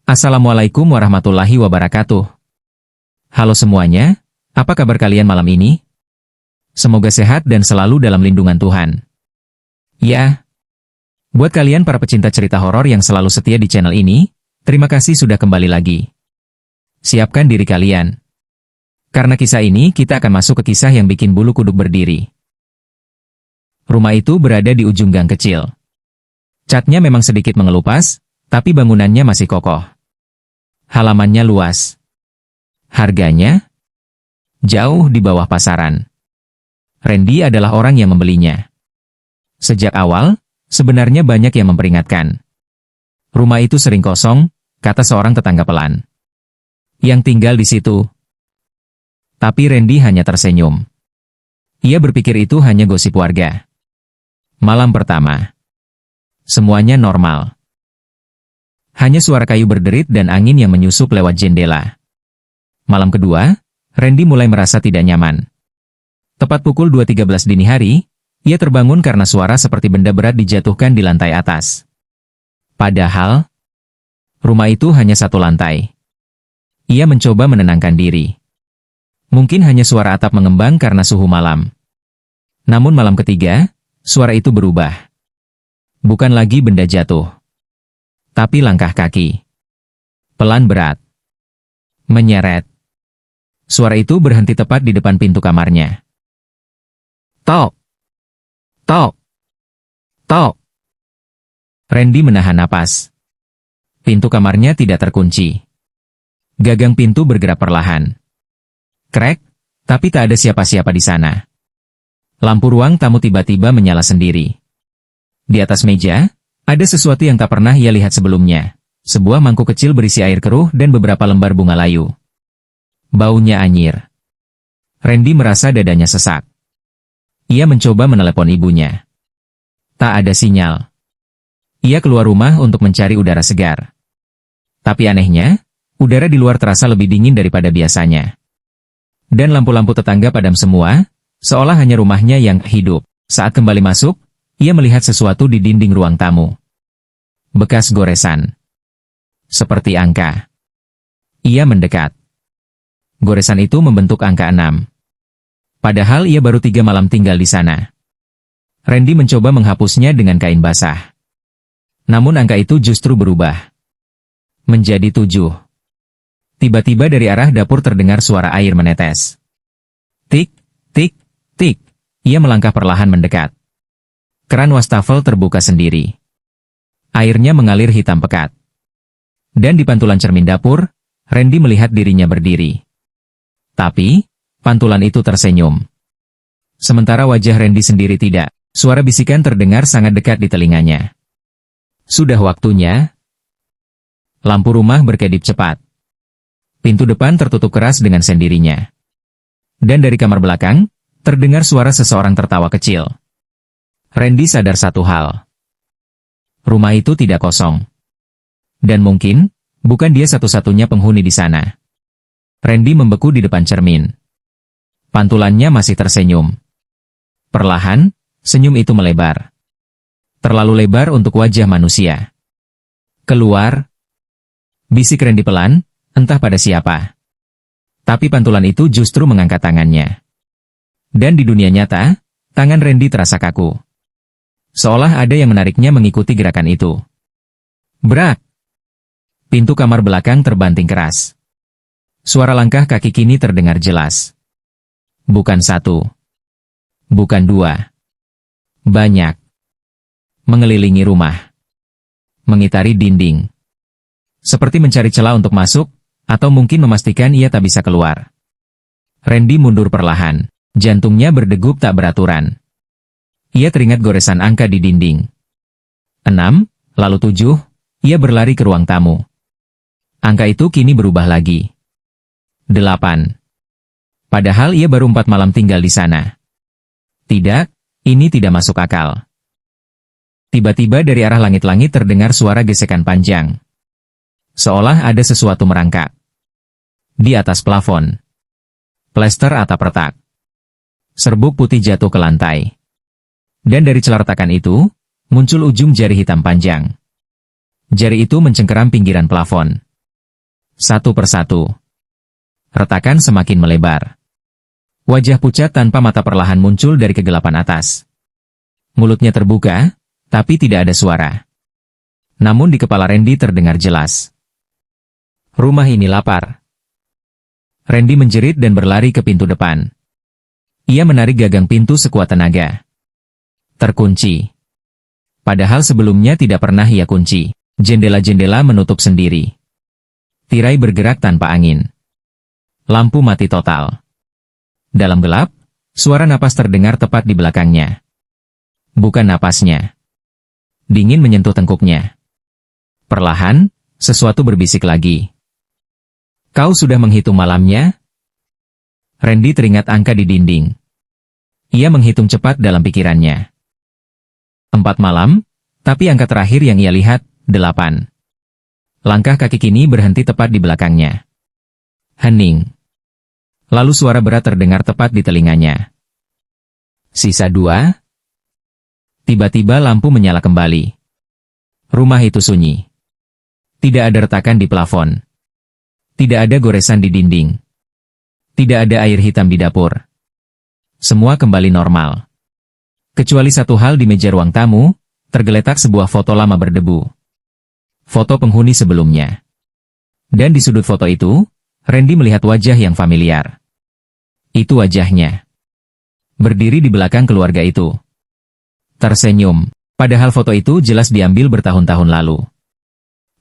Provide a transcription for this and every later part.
Assalamualaikum warahmatullahi wabarakatuh. Halo semuanya, apa kabar kalian malam ini? Semoga sehat dan selalu dalam lindungan Tuhan. Ya, buat kalian para pecinta cerita horor yang selalu setia di channel ini, terima kasih sudah kembali lagi. Siapkan diri kalian. Karena kisah ini kita akan masuk ke kisah yang bikin bulu kuduk berdiri. Rumah itu berada di ujung gang kecil. Catnya memang sedikit mengelupas, tapi bangunannya masih kokoh. Halamannya luas. Harganya jauh di bawah pasaran. Randy adalah orang yang membelinya. Sejak awal, sebenarnya banyak yang memperingatkan. Rumah itu sering kosong, kata seorang tetangga pelan yang tinggal di situ. Tapi Randy hanya tersenyum. Ia berpikir itu hanya gosip warga. Malam pertama, semuanya normal. Hanya suara kayu berderit dan angin yang menyusup lewat jendela. Malam kedua, Randy mulai merasa tidak nyaman. Tepat pukul 2.13 dini hari, ia terbangun karena suara seperti benda berat dijatuhkan di lantai atas. Padahal, rumah itu hanya satu lantai. Ia mencoba menenangkan diri. Mungkin hanya suara atap mengembang karena suhu malam. Namun malam ketiga, suara itu berubah. Bukan lagi benda jatuh, tapi langkah kaki. Pelan berat. Menyeret. Suara itu berhenti tepat di depan pintu kamarnya. Tok. Tok. Tok. Randy menahan napas. Pintu kamarnya tidak terkunci. Gagang pintu bergerak perlahan. Krek, tapi tak ada siapa-siapa di sana. Lampu ruang tamu tiba-tiba menyala sendiri. Di atas meja, ada sesuatu yang tak pernah ia lihat sebelumnya. Sebuah mangkuk kecil berisi air keruh dan beberapa lembar bunga layu. Baunya anyir. Randy merasa dadanya sesak. Ia mencoba menelepon ibunya. Tak ada sinyal. Ia keluar rumah untuk mencari udara segar. Tapi anehnya, udara di luar terasa lebih dingin daripada biasanya. Dan lampu-lampu tetangga padam semua, seolah hanya rumahnya yang hidup. Saat kembali masuk, ia melihat sesuatu di dinding ruang tamu. Bekas goresan. Seperti angka. Ia mendekat. Goresan itu membentuk angka 6. Padahal ia baru 3 malam tinggal di sana. Randy mencoba menghapusnya dengan kain basah. Namun angka itu justru berubah. Menjadi 7. Tiba-tiba dari arah dapur terdengar suara air menetes. Tik, tik, tik. Ia melangkah perlahan mendekat. Keran wastafel terbuka sendiri. Airnya mengalir hitam pekat. Dan di pantulan cermin dapur, Randy melihat dirinya berdiri. Tapi, pantulan itu tersenyum. Sementara wajah Randy sendiri tidak, suara bisikan terdengar sangat dekat di telinganya. Sudah waktunya. Lampu rumah berkedip cepat. Pintu depan tertutup keras dengan sendirinya. Dan dari kamar belakang, terdengar suara seseorang tertawa kecil. Randy sadar satu hal. Rumah itu tidak kosong. Dan mungkin, bukan dia satu-satunya penghuni di sana. Randy membeku di depan cermin. Pantulannya masih tersenyum. Perlahan, senyum itu melebar. Terlalu lebar untuk wajah manusia. Keluar. Bisik Randy pelan, entah pada siapa. Tapi pantulan itu justru mengangkat tangannya. Dan di dunia nyata, tangan Randy terasa kaku. Seolah ada yang menariknya mengikuti gerakan itu. Brak! Pintu kamar belakang terbanting keras. Suara langkah kaki kini terdengar jelas. Bukan 1. Bukan 2. Banyak. Mengelilingi rumah. Mengitari dinding. Seperti mencari celah untuk masuk, atau mungkin memastikan ia tak bisa keluar. Randy mundur perlahan. Jantungnya berdegup tak beraturan. Ia teringat goresan angka di dinding. 6, lalu 7, ia berlari ke ruang tamu. Angka itu kini berubah lagi. 8. Padahal ia baru 4 malam tinggal di sana. Tidak, ini tidak masuk akal. Tiba-tiba dari arah langit-langit terdengar suara gesekan panjang. Seolah ada sesuatu merangkak. Di atas plafon. Plester atap retak. Serbuk putih jatuh ke lantai. Dan dari celah retakan itu, muncul ujung jari hitam panjang. Jari itu mencengkeram pinggiran plafon. Satu persatu. Retakan semakin melebar. Wajah pucat tanpa mata perlahan muncul dari kegelapan atas. Mulutnya terbuka, tapi tidak ada suara. Namun di kepala Randy terdengar jelas. Rumah ini lapar. Randy menjerit dan berlari ke pintu depan. Ia menarik gagang pintu sekuat tenaga. Terkunci. Padahal sebelumnya tidak pernah ia kunci. Jendela-jendela menutup sendiri. Tirai bergerak tanpa angin. Lampu mati total. Dalam gelap, suara napas terdengar tepat di belakangnya. Bukan napasnya. Dingin menyentuh tengkuknya. Perlahan, sesuatu berbisik lagi. Kau sudah menghitung malamnya? Randy teringat angka di dinding. Ia menghitung cepat dalam pikirannya. 4 malam, tapi angka terakhir yang ia lihat, 8. Langkah kaki kini berhenti tepat di belakangnya. Hening. Lalu suara berat terdengar tepat di telinganya. Sisa 2. Tiba-tiba lampu menyala kembali. Rumah itu sunyi. Tidak ada retakan di plafon. Tidak ada goresan di dinding. Tidak ada air hitam di dapur. Semua kembali normal. Kecuali satu hal di meja ruang tamu, tergeletak sebuah foto lama berdebu. Foto penghuni sebelumnya. Dan di sudut foto itu, Randy melihat wajah yang familiar. Itu wajahnya. Berdiri di belakang keluarga itu. Tersenyum, padahal foto itu jelas diambil bertahun-tahun lalu.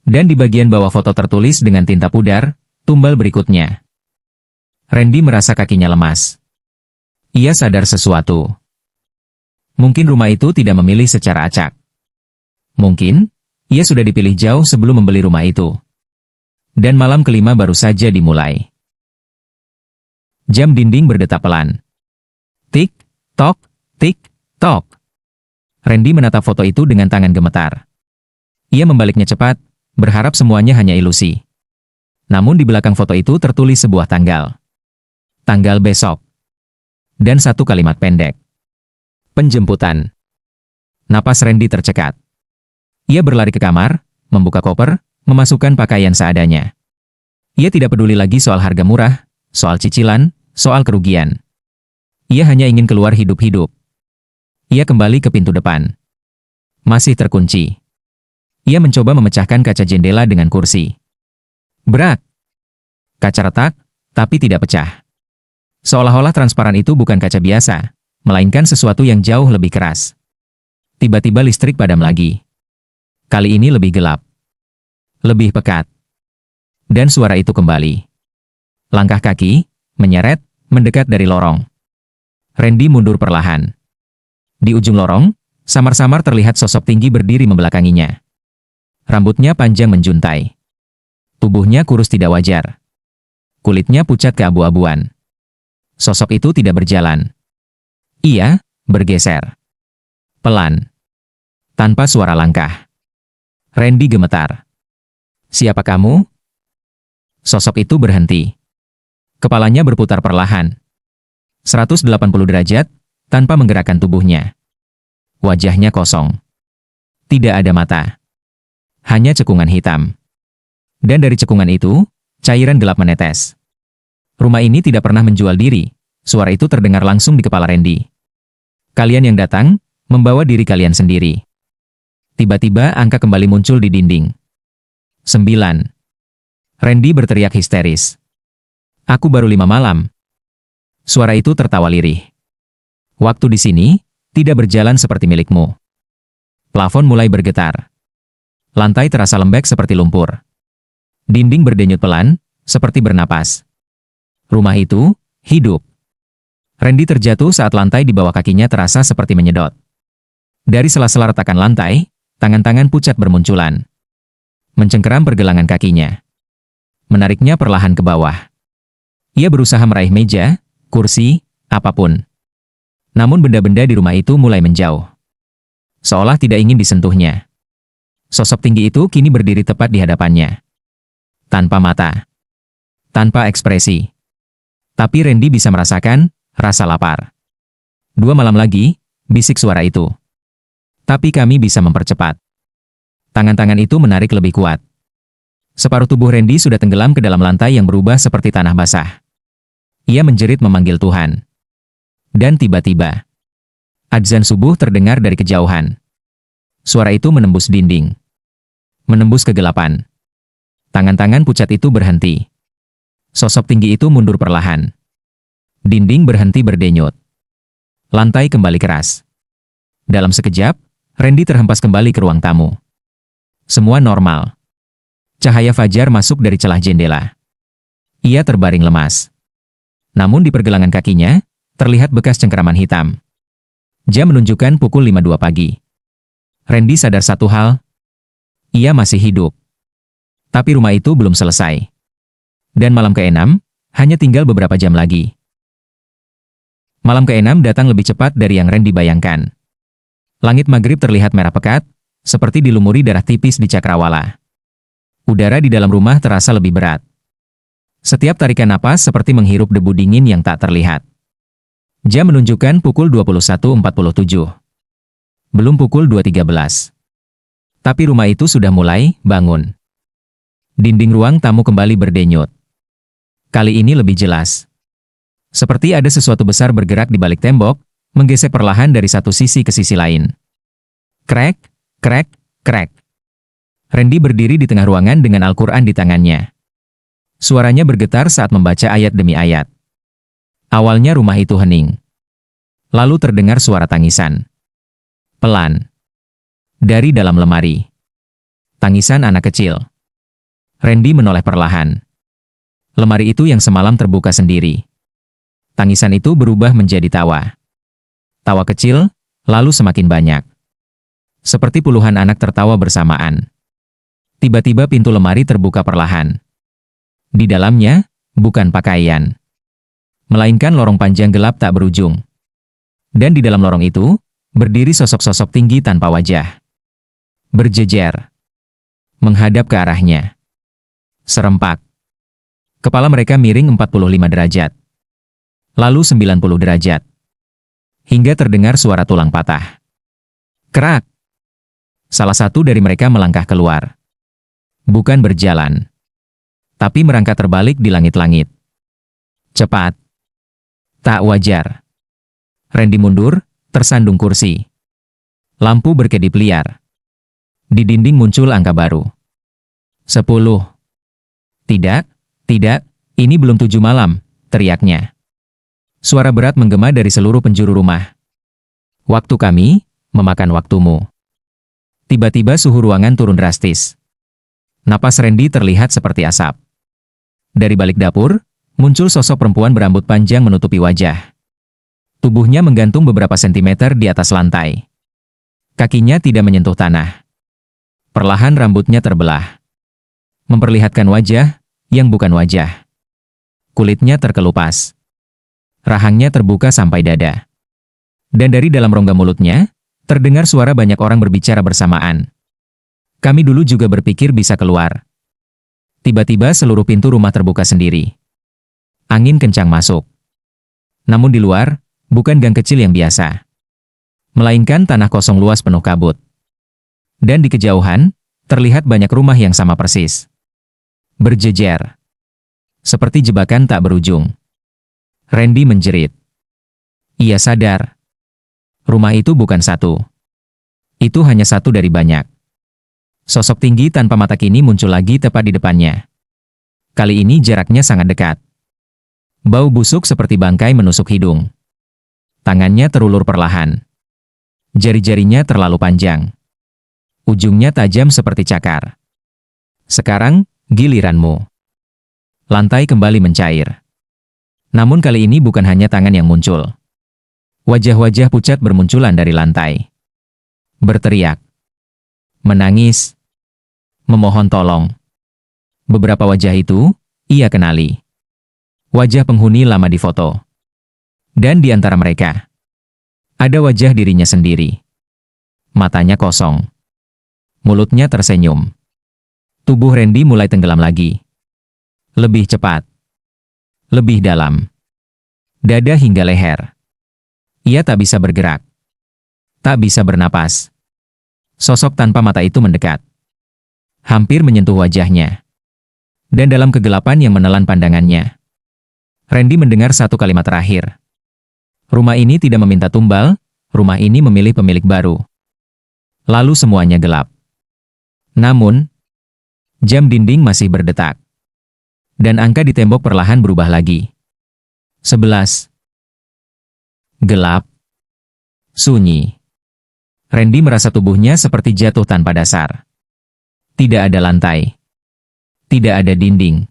Dan di bagian bawah foto tertulis dengan tinta pudar, tumbal berikutnya. Randy merasa kakinya lemas. Ia sadar sesuatu. Mungkin rumah itu tidak memilih secara acak. Mungkin, ia sudah dipilih jauh sebelum membeli rumah itu. Dan malam kelima baru saja dimulai. Jam dinding berdetak pelan. Tik, tok, tik, tok. Randy menatap foto itu dengan tangan gemetar. Ia membaliknya cepat, berharap semuanya hanya ilusi. Namun di belakang foto itu tertulis sebuah tanggal. Tanggal besok. Dan satu kalimat pendek. Penjemputan. Napas Randy tercekat. Ia berlari ke kamar, membuka koper, memasukkan pakaian seadanya. Ia tidak peduli lagi soal harga murah, soal cicilan, soal kerugian. Ia hanya ingin keluar hidup-hidup. Ia kembali ke pintu depan. Masih terkunci. Ia mencoba memecahkan kaca jendela dengan kursi. Berat. Kaca retak, tapi tidak pecah. Seolah-olah transparan itu bukan kaca biasa, melainkan sesuatu yang jauh lebih keras. Tiba-tiba listrik padam lagi. Kali ini lebih gelap. Lebih pekat. Dan suara itu kembali. Langkah kaki, menyeret, mendekat dari lorong. Randy mundur perlahan. Di ujung lorong, samar-samar terlihat sosok tinggi berdiri membelakanginya. Rambutnya panjang menjuntai. Tubuhnya kurus tidak wajar. Kulitnya pucat keabu-abuan. Sosok itu tidak berjalan. Ia bergeser. Pelan. Tanpa suara langkah. Randy gemetar. Siapa kamu? Sosok itu berhenti. Kepalanya berputar perlahan. 180 derajat, tanpa menggerakkan tubuhnya. Wajahnya kosong. Tidak ada mata. Hanya cekungan hitam. Dan dari cekungan itu, cairan gelap menetes. Rumah ini tidak pernah menjual diri. Suara itu terdengar langsung di kepala Randy. Kalian yang datang, membawa diri kalian sendiri. Tiba-tiba angka kembali muncul di dinding. 9. Randy berteriak histeris. Aku baru 5 malam. Suara itu tertawa lirih. Waktu di sini, tidak berjalan seperti milikmu. Plafon mulai bergetar. Lantai terasa lembek seperti lumpur. Dinding berdenyut pelan, seperti bernapas. Rumah itu, hidup. Randy terjatuh saat lantai di bawah kakinya terasa seperti menyedot. Dari sela-sela retakan lantai, tangan-tangan pucat bermunculan. Mencengkeram pergelangan kakinya. Menariknya perlahan ke bawah. Ia berusaha meraih meja, kursi, apapun. Namun benda-benda di rumah itu mulai menjauh. Seolah tidak ingin disentuhnya. Sosok tinggi itu kini berdiri tepat di hadapannya. Tanpa mata. Tanpa ekspresi. Tapi Randy bisa merasakan rasa lapar. 2 malam lagi, bisik suara itu. Tapi kami bisa mempercepat. Tangan-tangan itu menarik lebih kuat. Separuh tubuh Randy sudah tenggelam ke dalam lantai yang berubah seperti tanah basah. Ia menjerit memanggil Tuhan. Dan tiba-tiba, adzan subuh terdengar dari kejauhan. Suara itu menembus dinding. Menembus kegelapan. Tangan-tangan pucat itu berhenti. Sosok tinggi itu mundur perlahan. Dinding berhenti berdenyut. Lantai kembali keras. Dalam sekejap, Randy terhempas kembali ke ruang tamu. Semua normal. Cahaya fajar masuk dari celah jendela. Ia terbaring lemas. Namun di pergelangan kakinya, terlihat bekas cengkeraman hitam. Jam menunjukkan pukul 5.02 pagi. Randy sadar satu hal. Ia masih hidup. Tapi rumah itu belum selesai. Dan malam ke-6, hanya tinggal beberapa jam lagi. Malam ke-6 datang lebih cepat dari yang Randy bayangkan. Langit maghrib terlihat merah pekat, seperti dilumuri darah tipis di cakrawala. Udara di dalam rumah terasa lebih berat. Setiap tarikan napas seperti menghirup debu dingin yang tak terlihat. Jam menunjukkan pukul 21.47. Belum pukul 2.13. Tapi rumah itu sudah mulai bangun. Dinding ruang tamu kembali berdenyut. Kali ini lebih jelas. Seperti ada sesuatu besar bergerak di balik tembok, menggesek perlahan dari satu sisi ke sisi lain. Krek, krek, krek. Randy berdiri di tengah ruangan dengan Al-Quran di tangannya. Suaranya bergetar saat membaca ayat demi ayat. Awalnya rumah itu hening. Lalu terdengar suara tangisan. Pelan. Dari dalam lemari. Tangisan anak kecil. Randy menoleh perlahan. Lemari itu yang semalam terbuka sendiri. Tangisan itu berubah menjadi tawa. Tawa kecil, lalu semakin banyak. Seperti puluhan anak tertawa bersamaan. Tiba-tiba pintu lemari terbuka perlahan. Di dalamnya, bukan pakaian. Melainkan lorong panjang gelap tak berujung. Dan di dalam lorong itu, berdiri sosok-sosok tinggi tanpa wajah. Berjejer. Menghadap ke arahnya. Serempak. Kepala mereka miring 45 derajat. Lalu 90 derajat. Hingga terdengar suara tulang patah. Kerak. Salah satu dari mereka melangkah keluar. Bukan berjalan. Tapi merangkak terbalik di langit-langit. Cepat. Tak wajar. Randy mundur, tersandung kursi. Lampu berkedip liar. Di dinding muncul angka baru. 10. Tidak, tidak, ini belum 7 malam, teriaknya. Suara berat menggema dari seluruh penjuru rumah. Waktu kami, memakan waktumu. Tiba-tiba suhu ruangan turun drastis. Napas Randy terlihat seperti asap. Dari balik dapur, muncul sosok perempuan berambut panjang menutupi wajah. Tubuhnya menggantung beberapa sentimeter di atas lantai. Kakinya tidak menyentuh tanah. Perlahan rambutnya terbelah. Memperlihatkan wajah yang bukan wajah. Kulitnya terkelupas. Rahangnya terbuka sampai dada. Dan dari dalam rongga mulutnya, terdengar suara banyak orang berbicara bersamaan. Kami dulu juga berpikir bisa keluar. Tiba-tiba seluruh pintu rumah terbuka sendiri. Angin kencang masuk. Namun di luar, bukan gang kecil yang biasa. Melainkan tanah kosong luas penuh kabut. Dan di kejauhan, terlihat banyak rumah yang sama persis. Berjejer. Seperti jebakan tak berujung. Randy menjerit. Ia sadar. Rumah itu bukan satu. Itu hanya satu dari banyak. Sosok tinggi tanpa mata kini muncul lagi tepat di depannya. Kali ini jaraknya sangat dekat. Bau busuk seperti bangkai menusuk hidung. Tangannya terulur perlahan. Jari-jarinya terlalu panjang. Ujungnya tajam seperti cakar. Sekarang, giliranmu. Lantai kembali mencair. Namun kali ini bukan hanya tangan yang muncul. Wajah-wajah pucat bermunculan dari lantai. Berteriak. Menangis. Memohon tolong. Beberapa wajah itu, ia kenali. Wajah penghuni lama di foto. Dan di antara mereka, ada wajah dirinya sendiri. Matanya kosong. Mulutnya tersenyum. Tubuh Randy mulai tenggelam lagi. Lebih cepat. Lebih dalam. Dada hingga leher. Ia tak bisa bergerak. Tak bisa bernapas. Sosok tanpa mata itu mendekat. Hampir menyentuh wajahnya. Dan dalam kegelapan yang menelan pandangannya, Randy mendengar satu kalimat terakhir. Rumah ini tidak meminta tumbal, rumah ini memilih pemilik baru. Lalu semuanya gelap. Namun, jam dinding masih berdetak. Dan angka di tembok perlahan berubah lagi. 11. Gelap. Sunyi. Randy merasa tubuhnya seperti jatuh tanpa dasar. Tidak ada lantai. Tidak ada dinding.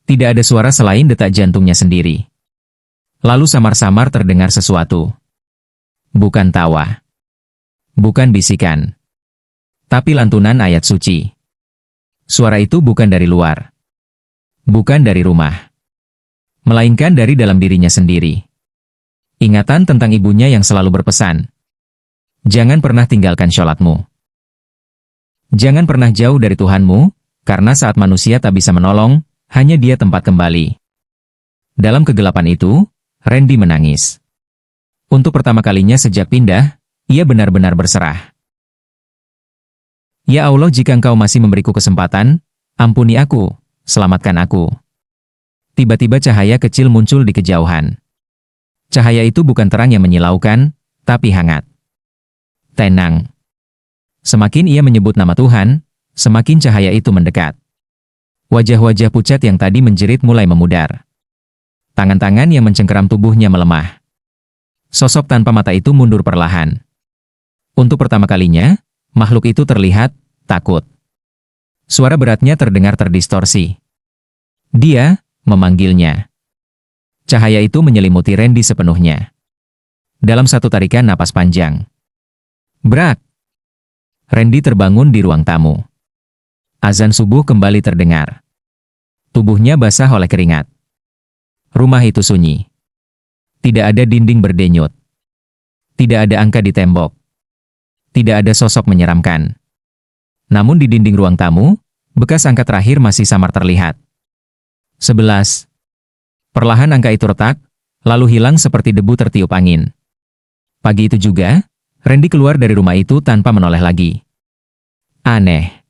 Tidak ada suara selain detak jantungnya sendiri. Lalu samar-samar terdengar sesuatu. Bukan tawa. Bukan bisikan. Tapi lantunan ayat suci. Suara itu bukan dari luar. Bukan dari rumah. Melainkan dari dalam dirinya sendiri. Ingatan tentang ibunya yang selalu berpesan. Jangan pernah tinggalkan sholatmu. Jangan pernah jauh dari Tuhanmu, karena saat manusia tak bisa menolong, hanya Dia tempat kembali. Dalam kegelapan itu, Randy menangis. Untuk pertama kalinya sejak pindah, ia benar-benar berserah. Ya Allah, jika Engkau masih memberiku kesempatan, ampuni aku, selamatkan aku. Tiba-tiba cahaya kecil muncul di kejauhan. Cahaya itu bukan terang yang menyilaukan, tapi hangat. Tenang. Semakin ia menyebut nama Tuhan, semakin cahaya itu mendekat. Wajah-wajah pucat yang tadi menjerit mulai memudar. Tangan-tangan yang mencengkeram tubuhnya melemah. Sosok tanpa mata itu mundur perlahan. Untuk pertama kalinya, makhluk itu terlihat takut. Suara beratnya terdengar terdistorsi. Dia memanggilnya. Cahaya itu menyelimuti Randy sepenuhnya. Dalam satu tarikan napas panjang. Brak! Randy terbangun di ruang tamu. Azan subuh kembali terdengar. Tubuhnya basah oleh keringat. Rumah itu sunyi. Tidak ada dinding berdenyut. Tidak ada angka di tembok. Tidak ada sosok menyeramkan. Namun di dinding ruang tamu, bekas angka terakhir masih samar terlihat. 11. Perlahan angka itu retak, lalu hilang seperti debu tertiup angin. Pagi itu juga, Randy keluar dari rumah itu tanpa menoleh lagi. Aneh.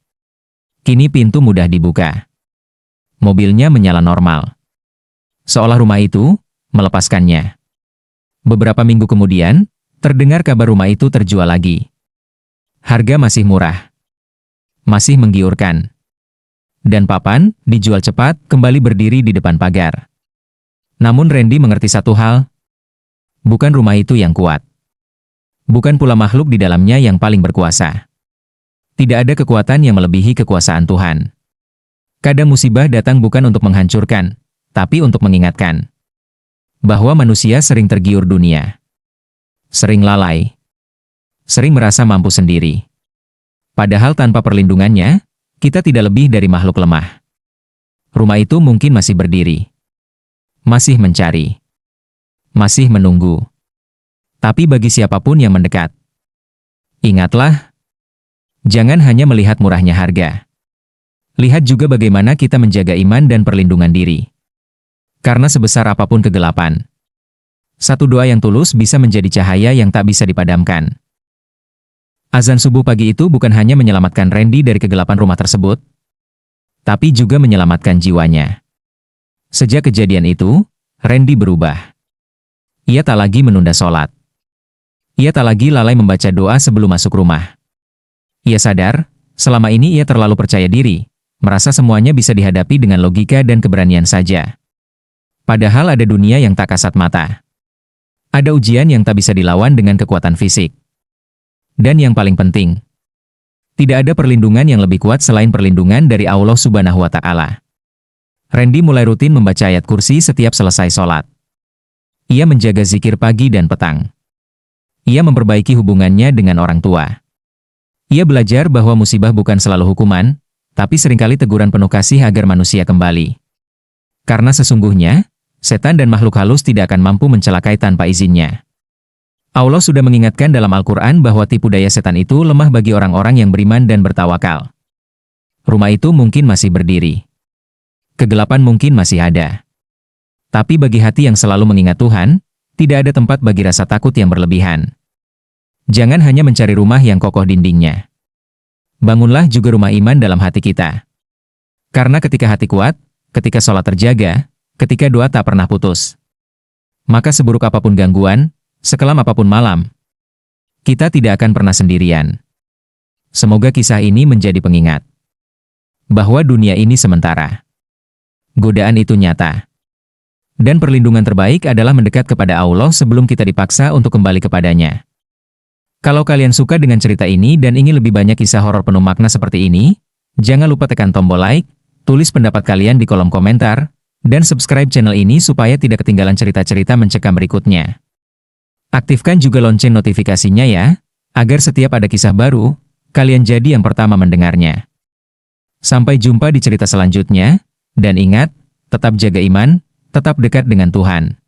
Kini pintu mudah dibuka. Mobilnya menyala normal. Seolah rumah itu melepaskannya. Beberapa minggu kemudian, terdengar kabar rumah itu terjual lagi. Harga masih murah. Masih menggiurkan. Dan papan, dijual cepat, kembali berdiri di depan pagar. Namun Randy mengerti satu hal. Bukan rumah itu yang kuat. Bukan pula makhluk di dalamnya yang paling berkuasa. Tidak ada kekuatan yang melebihi kekuasaan Tuhan. Kadang musibah datang bukan untuk menghancurkan, tapi untuk mengingatkan bahwa manusia sering tergiur dunia. Sering lalai. Sering merasa mampu sendiri. Padahal tanpa perlindungannya, kita tidak lebih dari makhluk lemah. Rumah itu mungkin masih berdiri. Masih mencari. Masih menunggu. Tapi bagi siapapun yang mendekat, ingatlah, jangan hanya melihat murahnya harga. Lihat juga bagaimana kita menjaga iman dan perlindungan diri. Karena sebesar apapun kegelapan, satu doa yang tulus bisa menjadi cahaya yang tak bisa dipadamkan. Azan subuh pagi itu bukan hanya menyelamatkan Randy dari kegelapan rumah tersebut, tapi juga menyelamatkan jiwanya. Sejak kejadian itu, Randy berubah. Ia tak lagi menunda sholat. Ia tak lagi lalai membaca doa sebelum masuk rumah. Ia sadar, selama ini ia terlalu percaya diri, merasa semuanya bisa dihadapi dengan logika dan keberanian saja. Padahal ada dunia yang tak kasat mata. Ada ujian yang tak bisa dilawan dengan kekuatan fisik. Dan yang paling penting, tidak ada perlindungan yang lebih kuat selain perlindungan dari Allah Subhanahu wa Ta'ala. Randy mulai rutin membaca ayat kursi setiap selesai sholat. Ia menjaga zikir pagi dan petang. Ia memperbaiki hubungannya dengan orang tua. Ia belajar bahwa musibah bukan selalu hukuman, tapi seringkali teguran penuh kasih agar manusia kembali. Karena sesungguhnya, setan dan makhluk halus tidak akan mampu mencelakai tanpa izinnya. Allah sudah mengingatkan dalam Al-Quran bahwa tipu daya setan itu lemah bagi orang-orang yang beriman dan bertawakal. Rumah itu mungkin masih berdiri. Kegelapan mungkin masih ada. Tapi bagi hati yang selalu mengingat Tuhan, tidak ada tempat bagi rasa takut yang berlebihan. Jangan hanya mencari rumah yang kokoh dindingnya. Bangunlah juga rumah iman dalam hati kita. Karena ketika hati kuat, ketika sholat terjaga, ketika doa tak pernah putus, maka seburuk apapun gangguan, sekelam apapun malam, kita tidak akan pernah sendirian. Semoga kisah ini menjadi pengingat bahwa dunia ini sementara. Godaan itu nyata. Dan perlindungan terbaik adalah mendekat kepada Allah sebelum kita dipaksa untuk kembali kepadanya. Kalau kalian suka dengan cerita ini dan ingin lebih banyak kisah horor penuh makna seperti ini, jangan lupa tekan tombol like, tulis pendapat kalian di kolom komentar, dan subscribe channel ini supaya tidak ketinggalan cerita-cerita mencekam berikutnya. Aktifkan juga lonceng notifikasinya ya, agar setiap ada kisah baru, kalian jadi yang pertama mendengarnya. Sampai jumpa di cerita selanjutnya, dan ingat, tetap jaga iman, tetap dekat dengan Tuhan.